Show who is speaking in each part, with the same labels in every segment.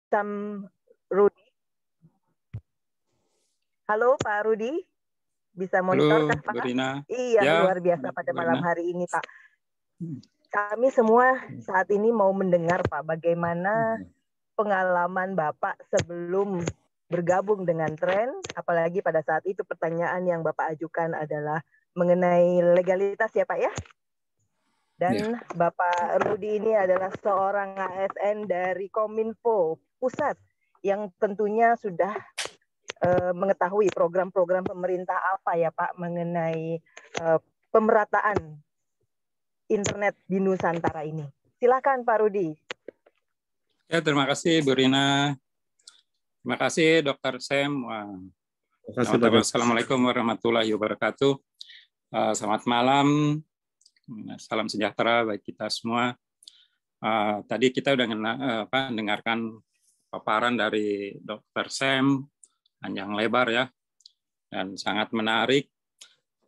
Speaker 1: Sam Rudi. Halo Pak Rudi, bisa monitor
Speaker 2: Halo,
Speaker 1: kah Pak?
Speaker 2: Berina.
Speaker 1: Iya,
Speaker 2: Ya,
Speaker 1: luar biasa pada malam
Speaker 2: Berina.
Speaker 1: hari ini Pak. Kami semua saat ini mau mendengar Pak, bagaimana pengalaman Bapak sebelum bergabung dengan Tren, apalagi pada saat itu pertanyaan yang Bapak ajukan adalah mengenai legalitas ya Pak ya? Dan Bapak Rudi ini adalah seorang ASN dari Kominfo Pusat yang tentunya sudah mengetahui program-program pemerintah apa ya Pak mengenai pemerataan internet di Nusantara ini. Silakan Pak Rudi.
Speaker 2: Ya, terima kasih Bu Rina. Terima kasih Dr. Sam. Assalamualaikum warahmatullahi wabarakatuh. Selamat malam. Salam sejahtera bagi kita semua. Tadi kita udah dengarkan paparan dari Dr. Sam panjang lebar ya, dan sangat menarik.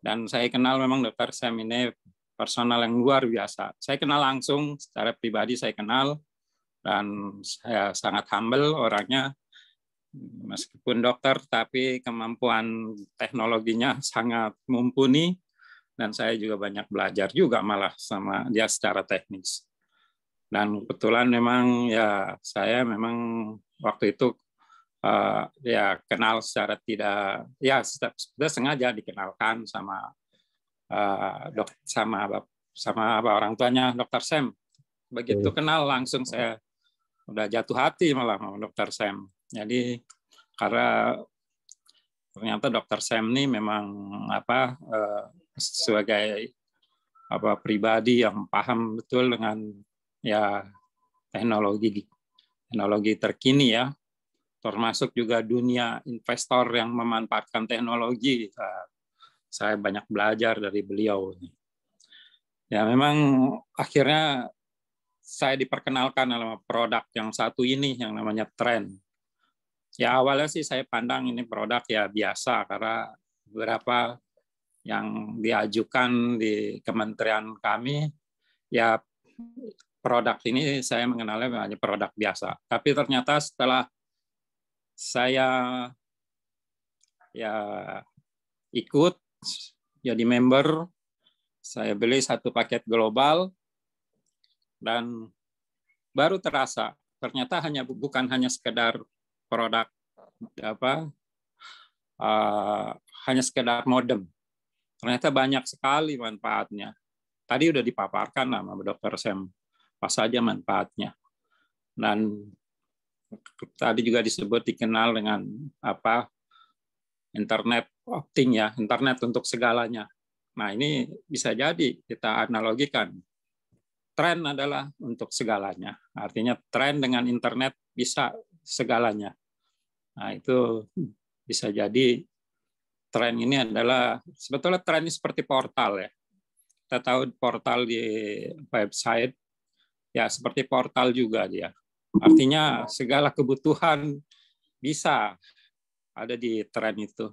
Speaker 2: Dan saya kenal memang Dr. Sam ini personal yang luar biasa. Saya kenal langsung, secara pribadi saya kenal, dan saya sangat humble orangnya. Meskipun dokter, tapi kemampuan teknologinya sangat mumpuni, dan saya juga banyak belajar juga malah sama dia secara teknis. Dan kebetulan memang ya saya memang waktu itu ya kenal secara tidak, ya sudah sengaja dikenalkan sama orang tuanya Dr. Sam. Begitu kenal langsung saya udah jatuh hati malah sama Dr. Sam. Jadi karena ternyata Dr. Sam ini memang sebagai pribadi yang paham betul dengan ya teknologi terkini ya, termasuk juga dunia investor yang memanfaatkan teknologi. Saya banyak belajar dari beliau. Ya memang akhirnya saya diperkenalkan dalam produk yang satu ini yang namanya Tren. Ya awalnya sih saya pandang ini produk ya biasa karena beberapa yang diajukan di kementerian kami ya produk ini saya mengenalnya hanya produk biasa. Tapi ternyata setelah saya ya ikut jadi member, saya beli satu paket global dan baru terasa ternyata bukan hanya sekedar produk hanya sekedar modem. Ternyata banyak sekali manfaatnya. Tadi udah dipaparkan sama Dr. Sam apa saja manfaatnya. Dan tadi juga disebut dikenal dengan internet opting ya, internet untuk segalanya. Nah, ini bisa jadi kita analogikan. Tren adalah untuk segalanya. Artinya tren dengan internet bisa segalanya. Nah, itu bisa jadi tren ini adalah, sebetulnya tren ini seperti portal ya. Kita tahu portal di website, ya seperti portal juga dia. Artinya segala kebutuhan bisa ada di tren itu.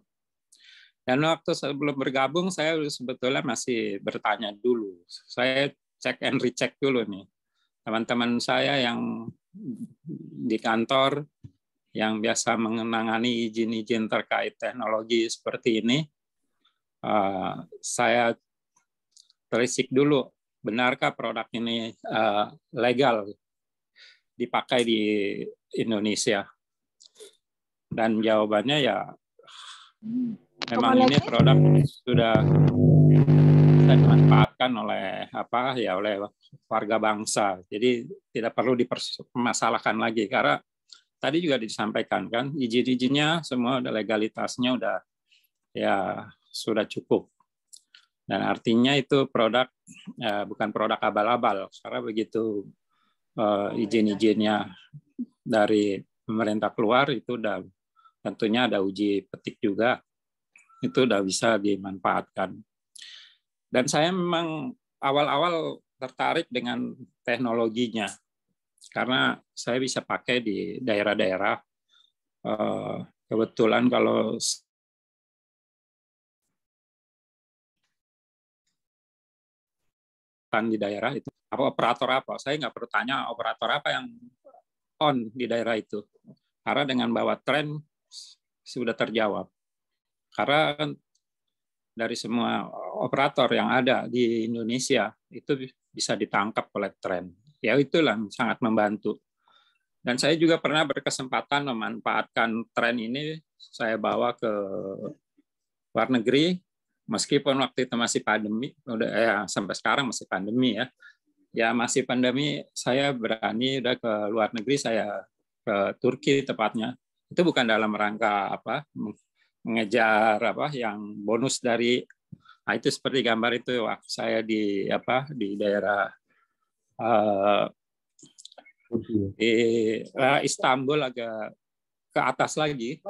Speaker 2: Dan waktu sebelum bergabung, saya sebetulnya masih bertanya dulu. Saya cek and recheck dulu nih. Teman-teman saya yang di kantor, yang biasa mengenangani izin-izin terkait teknologi seperti ini, saya telisik dulu, benarkah produk ini legal dipakai di Indonesia? Dan jawabannya ya, memang ini produk sudah bisa dimanfaatkan oleh oleh warga bangsa. Jadi tidak perlu dipermasalahkan lagi karena tadi juga disampaikan kan izin-izinnya semua udah legalitasnya udah ya sudah cukup. Dan artinya itu produk bukan produk abal-abal karena begitu izin-izinnya dari pemerintah keluar itu udah tentunya ada uji petik juga, itu udah bisa dimanfaatkan. Dan saya memang awal-awal tertarik dengan teknologinya karena saya bisa pakai di daerah-daerah. Kebetulan kalau di daerah itu operator apa, saya nggak perlu tanya operator apa yang on di daerah itu. Karena dengan bawa tren sudah terjawab. Karena dari semua operator yang ada di Indonesia itu bisa ditangkap oleh tren. Ya itulah sangat membantu. Dan saya juga pernah berkesempatan memanfaatkan tren ini, saya bawa ke luar negeri, meskipun waktu itu masih pandemi, udah ya sampai sekarang masih pandemi ya. Ya masih pandemi, saya berani udah ke luar negeri, saya ke Turki tepatnya. Itu bukan dalam rangka apa mengejar apa yang bonus dari, nah itu seperti gambar itu waktu saya di apa di daerah di Istanbul, agak ke atas lagi.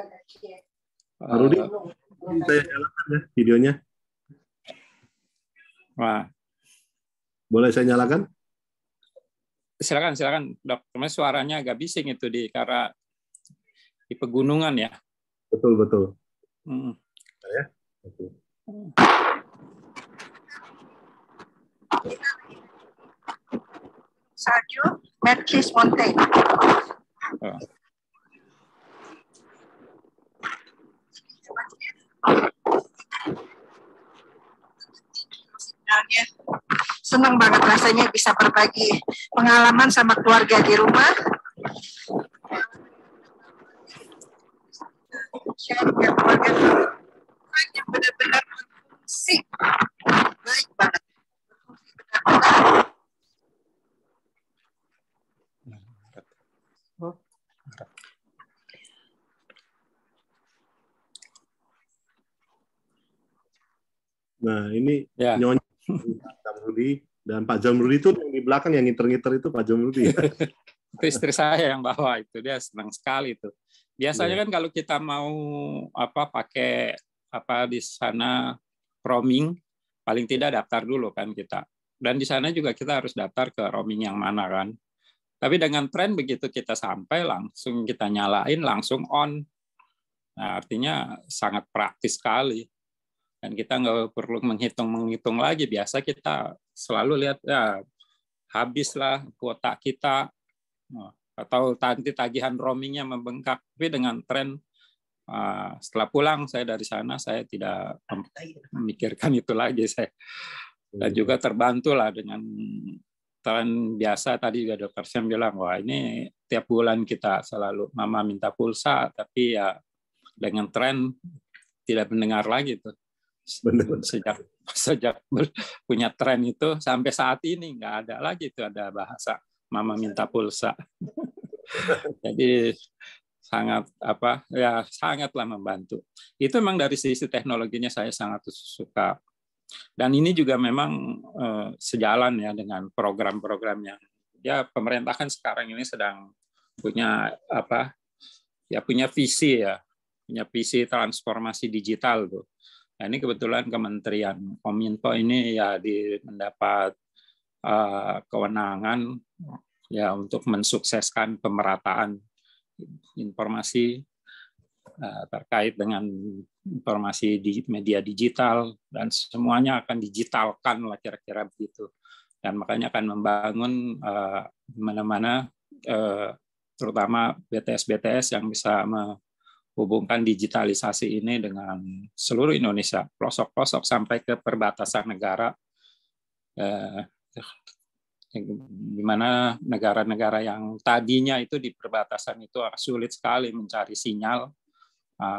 Speaker 3: Pak Rudi, saya nyalakan ya videonya.
Speaker 2: Wah.
Speaker 3: Boleh saya nyalakan?
Speaker 2: Silakan dok. Cuma suaranya agak bising itu karena di pegunungan ya.
Speaker 3: Betul. Ya. Betul.
Speaker 4: Salju Merkis Mountain. Senang banget rasanya bisa berbagi pengalaman sama keluarga di rumah. Share keluarga yang benar-benar berfungsi baik banget.
Speaker 3: Nah ini Nyonya Jamrudi dan Pak Jamrudi itu yang di belakang yang ngiter-ngiter itu Pak Jamrudi.
Speaker 2: Itu istri saya yang bawa itu, dia senang sekali itu. Biasanya kan kalau kita mau apa pakai apa di sana roaming, paling tidak daftar dulu kan kita. Dan di sana juga kita harus daftar ke roaming yang mana kan. Tapi dengan tren begitu kita sampai langsung kita nyalain langsung on. Nah, artinya sangat praktis sekali. Dan kita nggak perlu menghitung lagi. Biasa kita selalu lihat ya habislah kuota kita. Atau nanti tagihan roamingnya membengkak. Tapi dengan tren setelah pulang saya dari sana, saya tidak memikirkan itu lagi. Dan juga terbantu lah dengan tren biasa. Tadi juga Dr. Sam bilang, wah ini tiap bulan kita selalu mama minta pulsa, tapi ya dengan tren tidak mendengar lagi tuh. Sejak punya tren itu sampai saat ini nggak ada lagi tuh ada bahasa mama minta pulsa. Jadi sangatlah membantu. Itu memang dari sisi teknologinya saya sangat suka. Dan ini juga memang sejalan ya dengan program-program yang ya pemerintah kan sekarang ini sedang punya punya visi transformasi digital tuh. Nah, ini kebetulan Kementerian Kominfo ini ya mendapat kewenangan ya untuk mensukseskan pemerataan informasi terkait dengan informasi di media digital, dan semuanya akan digitalkan lah kira-kira begitu. Dan makanya akan membangun mana-mana terutama BTS yang bisa menghubungkan digitalisasi ini dengan seluruh Indonesia, pelosok-pelosok sampai ke perbatasan negara, di mana negara-negara yang tadinya itu di perbatasan itu sulit sekali mencari sinyal.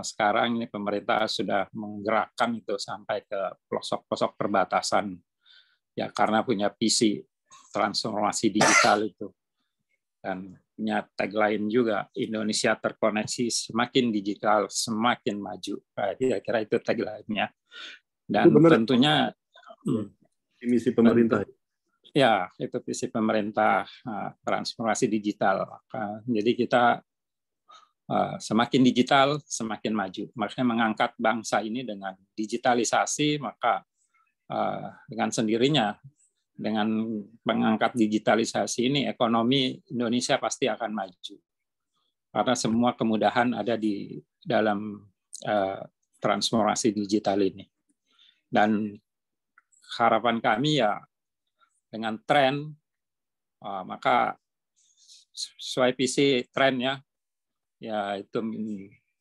Speaker 2: Sekarang ini pemerintah sudah menggerakkan itu sampai ke pelosok-pelosok perbatasan ya karena punya visi transformasi digital itu, dan punya tagline juga Indonesia terkoneksi, semakin digital semakin maju. Kira-kira itu tagline-nya. Dan itu tentunya
Speaker 3: misi pemerintah.
Speaker 2: Ya, itu visi pemerintah transformasi digital. Jadi kita semakin digital, semakin maju. Makanya mengangkat bangsa ini dengan digitalisasi, maka dengan sendirinya, dengan mengangkat digitalisasi ini, ekonomi Indonesia pasti akan maju. Karena semua kemudahan ada di dalam transformasi digital ini. Dan harapan kami ya, dengan tren, maka sesuai visi tren ya, ya itu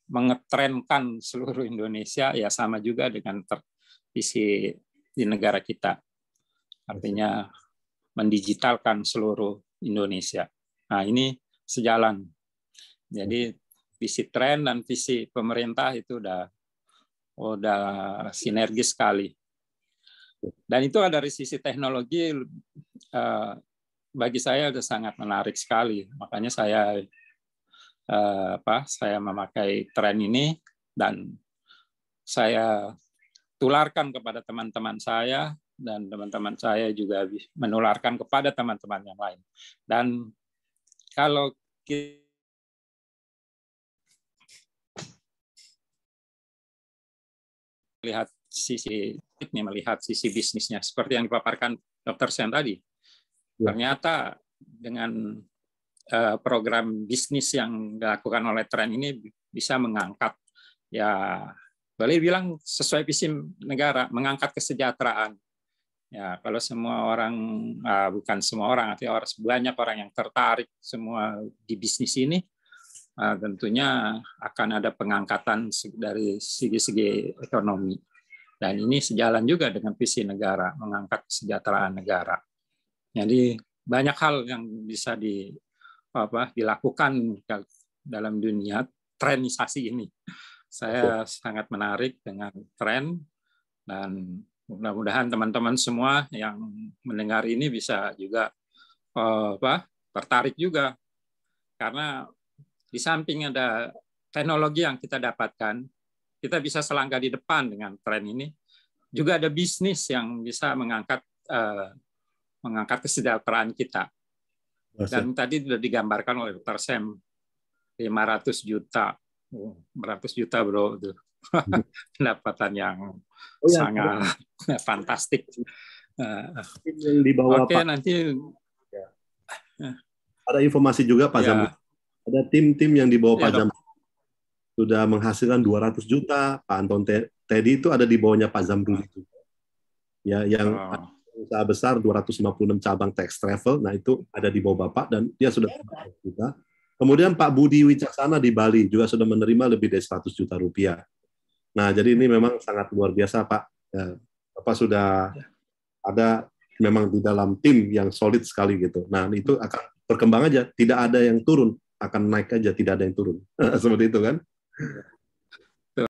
Speaker 2: mengetrenkan seluruh Indonesia, ya sama juga dengan visi di negara kita. Artinya mendigitalkan seluruh Indonesia. Nah, ini sejalan. Jadi visi tren dan visi pemerintah itu udah sinergis sekali. Dan itu dari sisi teknologi bagi saya udah sangat menarik sekali. Makanya saya memakai tren ini dan saya tularkan kepada teman-teman saya, dan teman-teman saya juga menularkan kepada teman-teman yang lain. Dan kalau kita melihat sisi bisnisnya seperti yang dipaparkan Dr. Sen tadi, ternyata dengan program bisnis yang dilakukan oleh tren ini bisa mengangkat, ya boleh bilang sesuai visi negara, mengangkat kesejahteraan. Ya, kalau semua orang, bukan semua orang, artinya banyak orang yang tertarik semua di bisnis ini, tentunya akan ada pengangkatan dari segi-segi ekonomi. Dan ini sejalan juga dengan visi negara, mengangkat kesejahteraan negara. Jadi banyak hal yang bisa dilakukan dalam dunia trenisasi ini. Saya sangat menarik dengan tren, dan mudah-mudahan teman-teman semua yang mendengar ini bisa juga tertarik juga, karena di samping ada teknologi yang kita dapatkan, kita bisa selangkah di depan dengan tren ini. Juga ada bisnis yang bisa mengangkat kesejahteraan kita. Dan tadi sudah digambarkan oleh Dr. Sam, 500 juta. 500 juta bro, itu pendapatan yang sangat fantastik.
Speaker 3: Oke,
Speaker 2: nanti
Speaker 3: ada informasi juga Pak Zamrudi. Ada tim-tim yang di bawah Pak Zamrudi sudah menghasilkan 200 juta. Pak Anton Teddy itu ada di bawahnya Pak Zamrudi itu. Ya, yang usaha besar 256 cabang tax travel, nah itu ada di bawah Bapak dan dia sudah 100 juta. Kemudian Pak Budi Wicaksana di Bali juga sudah menerima lebih dari 100 juta rupiah. Nah, jadi ini memang sangat luar biasa Pak. Ya, Bapak sudah ada memang di dalam tim yang solid sekali gitu. Nah, itu akan berkembang aja, tidak ada yang turun, akan naik aja, tidak ada yang turun. Seperti itu kan?